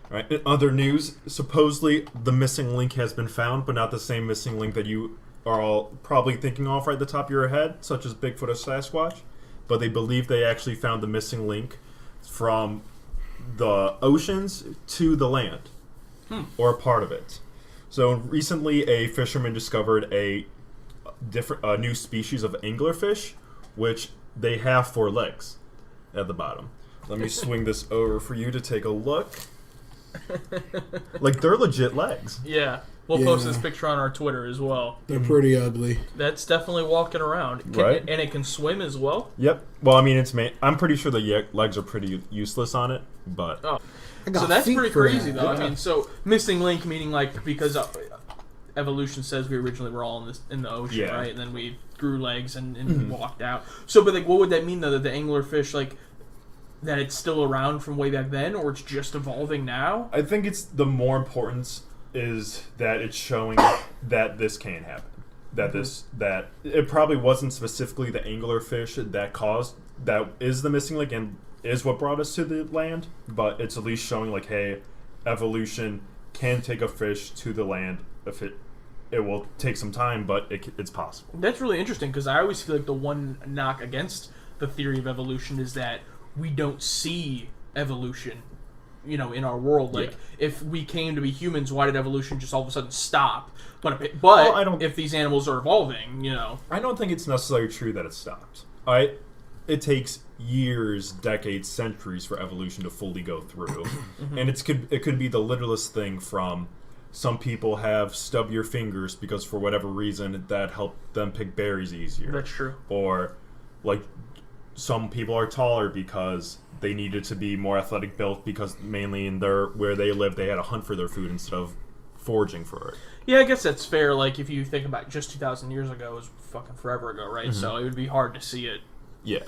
Right. In other news, supposedly the missing link has been found, but not the same missing link that you are all probably thinking of right at the top of your head, such as Bigfoot or Sasquatch. But they believe they actually found the missing link from the oceans to the land, or a part of it. So recently, a fisherman discovered a new species of anglerfish, which they have 4 legs at the bottom. Let me swing this over for you to take a look. Like, they're legit legs. Yeah. We'll post this picture on our Twitter as well. They're pretty ugly. That's definitely walking around. Right. And it can swim as well? Yep. Well, I mean, I'm pretty sure the legs are pretty useless on it, but... Oh. So that's pretty crazy, though. I mean, so missing link meaning, like, because evolution says we originally were all in the ocean, right? And then we grew legs and walked out. So, but, like, what would that mean, though, that the anglerfish, like... that it's still around from way back then, or it's just evolving now? I think it's the more importance is that it's showing that this can happen. That it probably wasn't specifically the anglerfish that is the missing link and is what brought us to the land, but it's at least showing like, hey, evolution can take a fish to the land. If it will take some time, but it's possible. That's really interesting, because I always feel like the one knock against the theory of evolution is that we don't see evolution, in our world. Like, if we came to be humans, why did evolution just all of a sudden stop? But if these animals are evolving, I don't think it's necessarily true that it stopped. It takes years, decades, centuries for evolution to fully go through, and it could be the littlest thing from some people have stub your fingers because for whatever reason that helped them pick berries easier. That's true. Or like some people are taller because they needed to be more athletic built because mainly in where they live they had to hunt for their food instead of foraging for it. Yeah, I guess that's fair. Like, if you think about just 2,000 years ago, it was fucking forever ago, right? So it would be hard to see it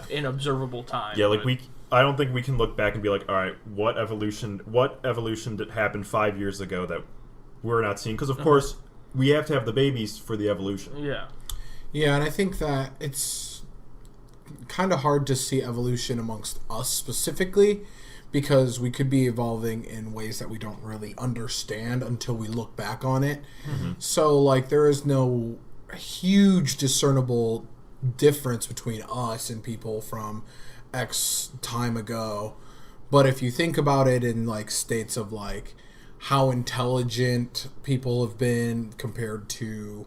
in observable time. Yeah, like I don't think we can look back and be like, all right, what evolution did happen 5 years ago that we're not seeing? Because, of course, we have to have the babies for the evolution. Yeah. Yeah, and I think that it's kind of hard to see evolution amongst us specifically because we could be evolving in ways that we don't really understand until we look back on it. So, like, there is no huge discernible difference between us and people from X time ago. But if you think about it in, like, states of, like, how intelligent people have been compared to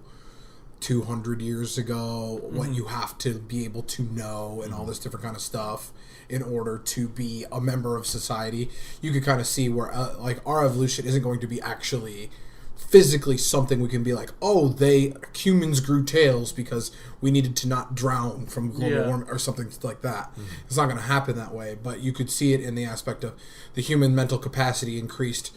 200 years ago, what you have to be able to know and all this different kind of stuff in order to be a member of society, you could kind of see where like our evolution isn't going to be actually physically something we can be like, oh, humans grew tails because we needed to not drown from global warming or something like that. It's not going to happen that way, but you could see it in the aspect of the human mental capacity increased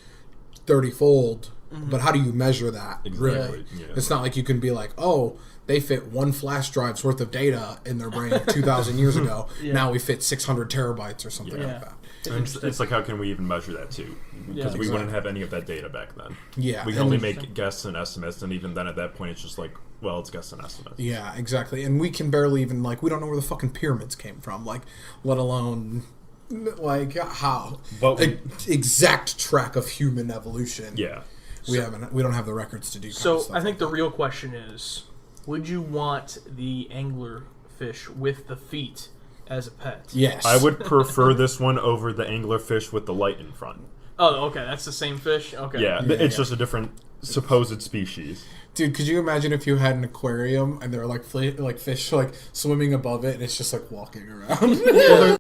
30-fold. But how do you measure that? Exactly. Really? Yeah. It's not like you can be like, oh, they fit 1 flash drive's worth of data in their brain 2,000 years ago. Now we fit 600 terabytes or something like that. It's like, how can we even measure that too? Because we wouldn't have any of that data back then. Yeah. We can only make guesses and estimates, and even then at that point it's just like, well, it's guess and estimates. Yeah, exactly. And we can barely even, like, we don't know where the fucking pyramids came from, like, let alone, like, how. But exact track of human evolution. Yeah. We don't have the records to do. So I think the real question is, would you want the anglerfish with the feet as a pet? Yes. I would prefer this one over the anglerfish with the light in front. Oh, okay. That's the same fish? Okay. Yeah, it's just a different supposed species. Dude, could you imagine if you had an aquarium and there are like fish like swimming above it and it's just like walking around?